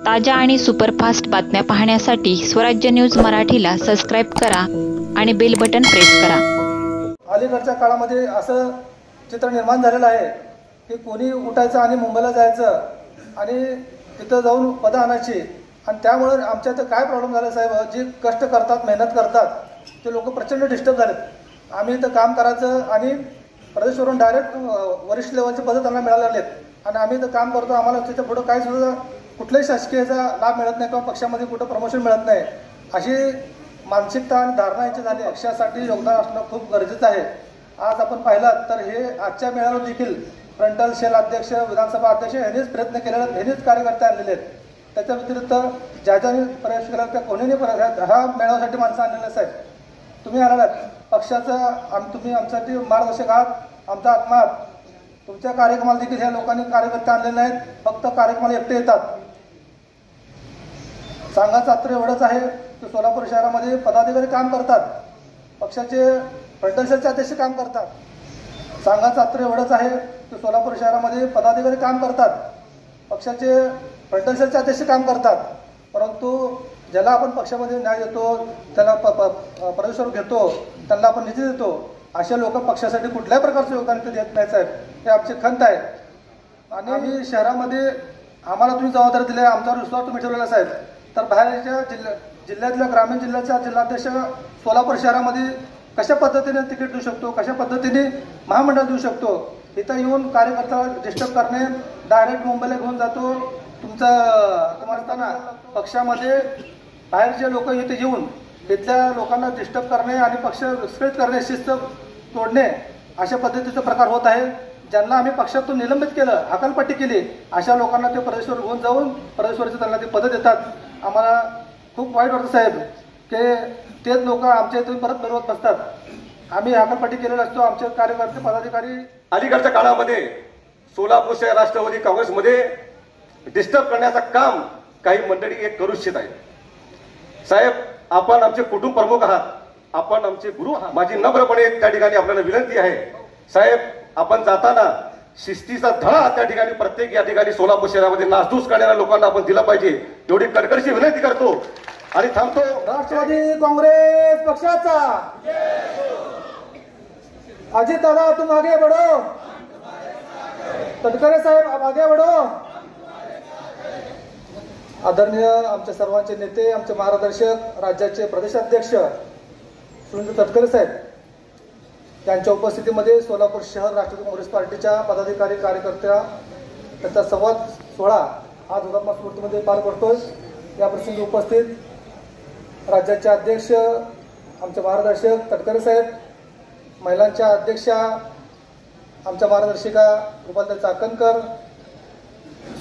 ताज्या आणि सुपरफास्ट बातम्या पाहण्यासाठी स्वराज्य न्यूज मराठीला सबस्क्राईब करा आणि बेल बटन प्रेस करा। अलीकडच्या काळामध्ये असं चित्र निर्माण झालेलं आहे की कोणी उठायचं आणि मुंबईला जायचं आणि तिथं जाऊन पदं आणायची आणि त्यामुळे आमच्या इथं काय प्रॉब्लेम झाला साहेब, जी कष्ट करतात मेहनत करतात ते लोक प्रचंड डिस्टर्ब झालेत। आम्ही इथं काम करायचं आणि प्रदेशवरून डायरेक्ट वरिष्ठ लेवलचे पदं त्यांना मिळाले आहेत आणि आम्ही इथं काम करतो, आम्हाला तिथं पुढं काही सुद्धा कुठल्याही शासकीयचा लाभ मिळत नाही किंवा पक्षामध्ये कुठं प्रमोशन मिळत नाही, अशी मानसिकता आणि धारणा यांची झाली। पक्षासाठी योगदान असणं खूप गरजेचं आहे। आज आपण पाहिलं तर हे आजच्या मेळाव्यात देखील फ्रंटल सेल अध्यक्ष, विधानसभा अध्यक्ष यांनीच प्रयत्न केलेले आहेत, यांनीच कार्यकर्ते आणलेले आहेत। त्याच्या व्यतिरिक्त ज्या ज्याने प्रयास केला त्या कोणीने हा मेळाव्यासाठी माणसं आणलेलं साहेब, तुम्ही आलात पक्षाचं तुम्ही आमच्यासाठी मार्गदर्शक आहात, आमचा आत्मा आहात। तुमच्या कार्यक्रमाला देखील ह्या लोकांनी कार्यकर्ते आणलेले नाहीत, फक्त कार्यक्रमाला एकटे येतात। सांगायचं मात्र एवढंच आहे की सोलापूर शहरामध्ये पदाधिकारी काम करतात, पक्षाचे फ्रंटल सेलचे अध्यक्ष काम करतात। सांगायचं मात्र एवढंच आहे की सोलापूर शहरामध्ये पदाधिकारी काम करतात, पक्षाचे फ्रंटल सेलचे अध्यक्ष काम करतात, परंतु ज्याला आपण पक्षामध्ये न्याय देतो, त्याला प्रदेशावर घेतो, त्यांना आपण निधी देतो, अशा लोक पक्षासाठी कुठल्याही प्रकारचं योगदान देत नाही साहेब, हे आमची खंत आहे। आणि आम्ही शहरामध्ये आम्हाला तुम्ही जबाबदारी दिली आहे, आमच्यावर विश्वास तुम्ही ठेवलेला साहेब, तर बाहेरच्या जिल्ह्यातल्या ग्रामीण जिल्ह्याच्या जिल्हाध्यक्ष सोलापूर शहरामध्ये कशा पद्धतीने तिकीट देऊ शकतो, कशा पद्धतीने महामंडळ देऊ शकतो, इथं येऊन कार्यकर्ता डिस्टर्ब करणे, डायरेक्ट मुंबईला घेऊन जातो, तुम्हाला असताना पक्षामध्ये बाहेरचे लोक इथे येऊन इथल्या लोकांना डिस्टर्ब करणे आणि पक्ष विस्कळीत करणे, शिस्त तोडणे, अशा पद्धतीचा प्रकार होत आहे। ज्यांना आम्ही पक्षातून निलंबित केलं, हकालपट्टी केली, अशा लोकांना ते प्रदेशवर घेऊन जाऊन प्रदेशवरचे त्यांना ते पदं देतात। आम्हाला खूप वाईट वाटतं साहेब की तेच लोक आमच्या इथून परत मिरवत बसतात। आम्ही हकालपट्टी केलेला असतो, आमचे कार्यकर्ते पदाधिकारी अलीकडच्या काळामध्ये सोलापूर शहर राष्ट्रवादी काँग्रेसमध्ये डिस्टर्ब करण्याचं काम काही मंडळी एक करू इच्छित आहेत। साहेब, आपण आमचे कुटुंब प्रमुख आहात, आपण आमचे गुरु आहात, माझी नम्रपणे त्या ठिकाणी आपल्याला विनंती आहे साहेब, आपण जाताना शिस्तीचा धडा त्या ठिकाणी प्रत्येक या ठिकाणी सोलापूर शहरामध्ये नासधूस करणाऱ्या लोकांना आपण दिला पाहिजे, एवढी कडकडीची विनंती करतो आणि थांबतो। राष्ट्रवादी काँग्रेस पक्षाचा अजित दादा तुम आगे बढ़ो, तटकरे साहेब आगे बढ़ो। आदरणीय आमच्या सर्वांचे नेते, आमचे मार्गदर्शक, राज्याचे प्रदेशाध्यक्ष सुनील तटकरे साहेब यांच्या उपस्थितीमध्ये सोलापूर शहर राष्ट्रवादी काँग्रेस पार्टीच्या पदाधिकारी कार्यकर्त्या त्यांचा संवाद सोहळा आज हुतात्मा स्मृतीमध्ये पार पडतोय। या प्रसंगी उपस्थित राज्याचे अध्यक्ष, आमचे मार्गदर्शक तटकरे साहेब, महिलांच्या अध्यक्षा आमच्या मार्गदर्शिका गोपालताई चाकणकर,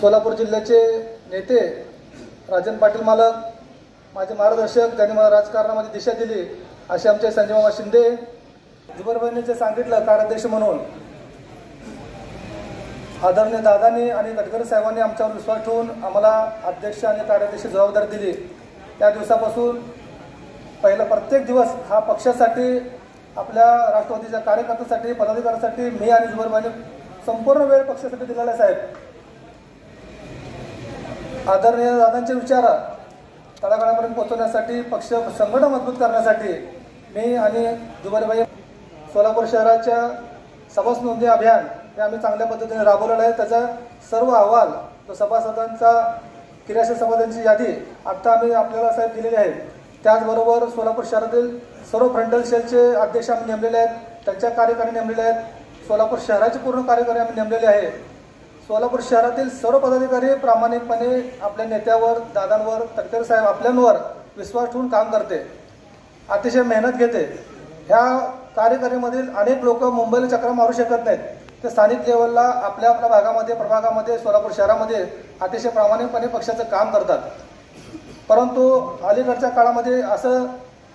सोलापूर जिल्ह्याचे नेते राजन पाटील मालक, माझे मार्गदर्शक ज्यांनी मला राजकारणामध्ये दिशा दिली असे आमचे संजय मामा शिंदे, जुबरबाईंनी जे सांगितलं कार्याध्यक्ष म्हणून, आदरणीय दादांनी आणि तटकरे साहेबांनी आमच्यावर विश्वास ठेवून आम्हाला अध्यक्ष आणि कार्याध्यक्ष जबाबदारी दिली। त्या दिवसापासून पहिला प्रत्येक दिवस हा पक्षासाठी, आपल्या राष्ट्रवादीच्या कार्यकर्त्यांसाठी, पदाधिकाऱ्यांसाठी मी आणि जुबरबाईंनी संपूर्ण वेळ पक्षासाठी दिलेला साहेब। आदरणीय दादांचे विचार तळागाळापर्यंत पोहोचवण्यासाठी, पक्ष संघटन मजबूत करण्यासाठी मी आणि जुबरबाई सोलापूर शहराच्या सभासद नोंदणी अभियान हे आम्ही चांगल्या पद्धतीने राबवलेलं आहे। त्याचा सर्व अहवाल तो सभासदांचा, क्रियाशील सभासदांची यादी आता आम्ही आपल्याला साहेब दिलेली आहे। त्याचबरोबर सोलापूर शहरातील सर्व फ्रंटल सेलचे अध्यक्ष आम्ही नेमलेले आहेत, त्यांच्या कार्यकारी नेमलेले आहेत, सोलापूर शहराचे पूर्ण कार्यकारी आम्ही नेमलेले आहे। सोलापूर शहरातील सर्व पदाधिकारी प्रामाणिकपणे आपल्या नेत्यावर, दादांवर, तटकरे साहेब आपल्यांवर विश्वास ठेवून काम करते, अतिशय मेहनत घेते। ह्या कार्यकारीमधील अनेक लोक मुंबईला चक्र मारू शकत नाहीत, ते स्थानिक लेवलला आपल्या आपल्या भागामध्ये, प्रभागामध्ये, सोलापूर शहरामध्ये अतिशय प्रामाणिकपणे पक्षाचं काम करतात। परंतु अलीकडच्या काळामध्ये असं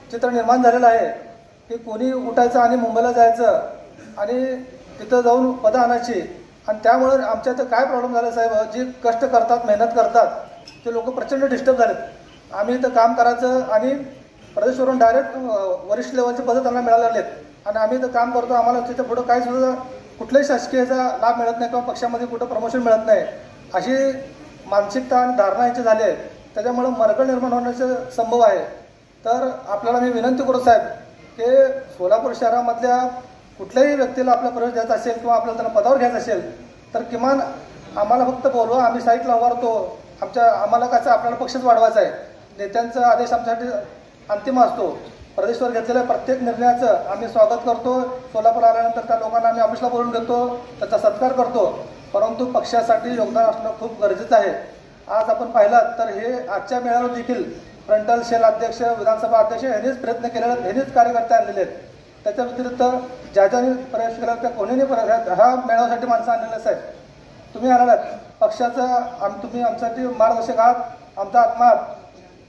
चित्र निर्माण झालेलं आहे की कोणी उठायचं आणि मुंबईला जायचं आणि तिथं जाऊन पदं आणायची आणि त्यामुळे आमच्या इथं काय प्रॉब्लेम झाला साहेब, जी कष्ट करतात मेहनत करतात ते लोक प्रचंड डिस्टर्ब झालेत। आम्ही इथं काम करायचं आणि प्रदेशवरून डायरेक्ट वरिष्ठ लेवलचे पदं त्यांना मिळाले आहेत आणि आम्ही इथं काम करतो, आम्हाला तिथं पुढं काही सुद्धा कुठल्याही शासकीयचा लाभ मिळत नाही किंवा पक्षामध्ये कुठं प्रमोशन मिळत नाही, अशी मानसिक ताण धारणा यांची झाली आहे, त्याच्यामुळे मरगळ निर्माण होण्याचे संभव आहे. तर आपल्याला मी विनंती करू साहेब की सोलापूर शहरामधल्या कुठल्याही व्यक्तीला आपला प्रवेश द्यायचा असेल किंवा आपल्याला त्यांना पदावर घ्यायचं असेल तर किमान आम्हाला फक्त बोलवा, आम्ही साईटला उभारतो. आम्हाला कसं आपल्याला पक्षच वाढवायचा आहे. नेत्यांचा आदेश आमच्यासाठी अंतिम असतो. प्रदेशवर घेतलेल्या प्रत्येक निर्णयाचं आम्ही स्वागत करतो. सोलापूर आल्यानंतर त्या लोकांना आम्ही ऑफिसला बोलून घेतो, त्यांचा सत्कार करतो. परंतु पक्षासाठी योगदान असणं खूप गरजेचं आहे. आज आपण पाहिलात तर हे आजच्या मेळाव्यात देखील फ्रंटल सेल अध्यक्ष, विधानसभा अध्यक्ष यांनीच प्रयत्न केलेले आहेत, यांनीच कार्यकर्ते आणलेले आहेत. त्याच्या व्यतिरिक्त ज्याने प्रवेश केला त्या कोणीने ह्या मेळाव्यासाठी माणसं आणलेलं आहे. तुम्ही आलात पक्षाचं, तुम्ही आमच्यासाठी मार्गदर्शक आहात, आमचा आत्मा आहात.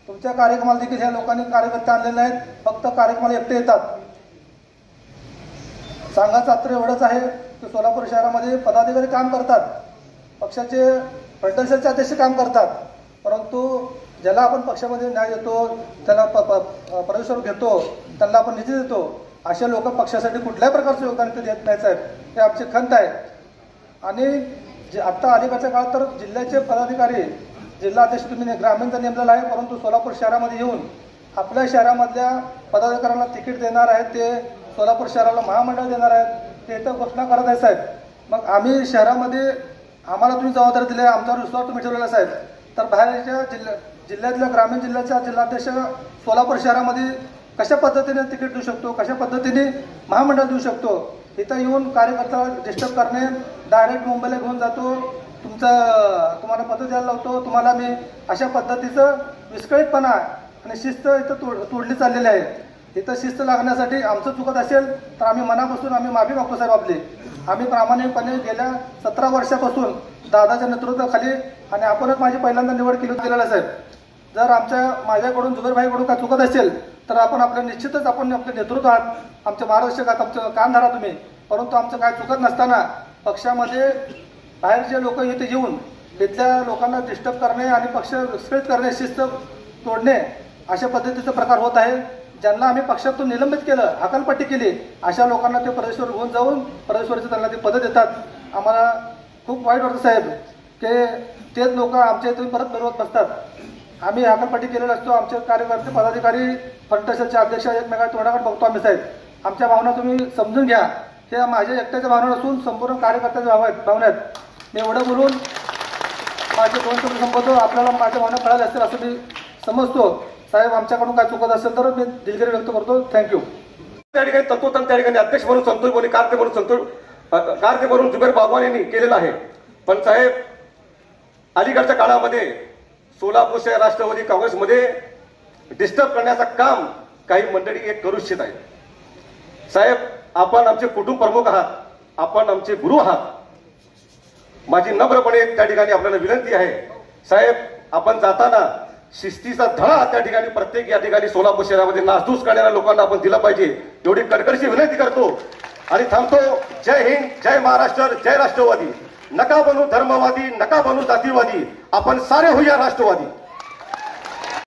तुमच्या कार्यक्रमाला देखील ह्या लोकांनी कार्यकर्ते आणलेले नाहीत, फक्त कार्यक्रमाला एकटे येतात. सांगायचं मात्र एवढंच आहे की सोलापूर शहरामध्ये पदाधिकारी काम करतात, पक्षाचे फ्रंटल सेलचे अध्यक्ष काम करतात, परंतु ज्याला आपण पक्षामध्ये न्याय देतो, त्याला प्रवेशावर घेतो, त्यांना आपण निधी देतो, अशा लोक पक्षासाठी कुठल्याही प्रकारचं योगदान ते देत नाही साहेब. हे आमची खंत आहे. आणि जे आत्ता अलीकडच्या काळात तर जिल्ह्याचे पदाधिकारी, जिल्हा अध्यक्ष तुम्ही ग्रामीणचा नेमलेला आहे, परंतु सोलापूर शहरामध्ये येऊन आपल्या शहरामधल्या पदाधिकाऱ्यांना तिकीट देणार आहेत, ते सोलापूर शहराला महामंडळ देणार आहेत, ते तर घोषणा करत आहे साहेब. मग आम्ही शहरामध्ये आम्हाला तुम्ही जबाबदारी दिली आहे, आमच्यावर विश्वास तुम्ही ठेवलेला साहेब, तर बाहेरच्या जिल्ह्यातल्या ग्रामीण जिल्ह्याच्या जिल्हाध्यक्ष सोलापूर शहरामध्ये कशा पद्धतीने तिकीट देऊ शकतो, कशा पद्धतीने महामंडळ देऊ शकतो. इथं येऊन कार्यकर्त्याला डिस्टर्ब करणे, डायरेक्ट मुंबईला घेऊन जातो, तुम्हाला पद द्यायला लावतो, तुम्हाला मी अशा पद्धतीचं विस्कळीतपणा आणि शिस्त इथं तोडली चाललेली आहे. इथं शिस्त लागण्यासाठी आमचं चुकत असेल तर आम्ही मनापासून आम्ही माफी मागतो साहेब आपली. आम्ही प्रामाणिकपणे गेल्या 17 वर्षापासून दादाच्या नेतृत्वाखाली, आणि आपणच माझी पहिल्यांदा निवड केलेला आहे साहेब. जर माझ्याकडून जुबेरभाईकडून काय चुकत असेल तर आपण निश्चितच आपण आपले नेतृत्व आहात, आमचे मार्गदर्शक आहात, आमचं कान धरा तुम्ही. परंतु आमचं काय चुकत नसताना पक्षामध्ये बाहेरचे लोक इथे येऊन इथल्या लोकांना डिस्टर्ब करणे आणि पक्ष विस्कळीत करणे, शिस्त तोडणे, अशा पद्धतीचा प्रकार होत आहे. ज्यांना आम्ही पक्षातून निलंबित केलं, हकालपट्टी केली, अशा लोकांना ते प्रदेशवर घेऊन जाऊन प्रदेशवरचे त्यांना ते पदं देतात. आम्हाला खूप वाईट वाटतं साहेब की तेच लोक आमच्या इथून परत मिरवत बसतात. आम्ही हकालपट्टी केलेला असतो, आमचे कार्यकर्ते पदाधिकारी फ्रंटल सेलचे अध्यक्ष एकमेकांच्या तोंडाकडे बघतो आम्ही साहेब. आमच्या भावना तुम्ही समजून घ्या. हे माझ्या एकट्याच्या भावना नसून संपूर्ण कार्यकर्त्याच्या भावना आहेत. मी एवढं बोलून माझे 2 शब्द संपवतो. आपल्याला माझ्या भावना कळाल्या असतील असं मी समजतो साहेब. आमच्याकडून काय चुकत असेल तर मी दिलगिरी व्यक्त करतो. थँक्यू. त्या ठिकाणी तंतोतंत त्या ठिकाणी अध्यक्ष म्हणून संतोष बोनी, कारते म्हणून जुबेर बागवान यांनी केलेलं आहे. पण साहेब अलीकडच्या काळामध्ये सोलापूर शहर राष्ट्रवादी काँग्रेसमध्ये डिस्टर्ब करण्याचं काम काही मंडळी करू इच्छित आहेत. साहेब आपण आमचे कुटुंब प्रमुख आहात, आपण आमचे गुरु आहात. माझी नम्रपणे त्या ठिकाणी आपल्याला विनंती आहे साहेब, आपण जाताना शिस्तीचा धडा त्या ठिकाणी प्रत्येक या ठिकाणी सोलापूर शहरामध्ये नासधूस करणाऱ्या लोकांना आपण दिला पाहिजे, एवढी कडकडची विनंती करतो आणि थांबतो. जय हिंद, जय महाराष्ट्र, जय राष्ट्रवादी. नका बनू धर्मवादी, नका बनू जातीवादी, आपण सारे होऊया राष्ट्रवादी.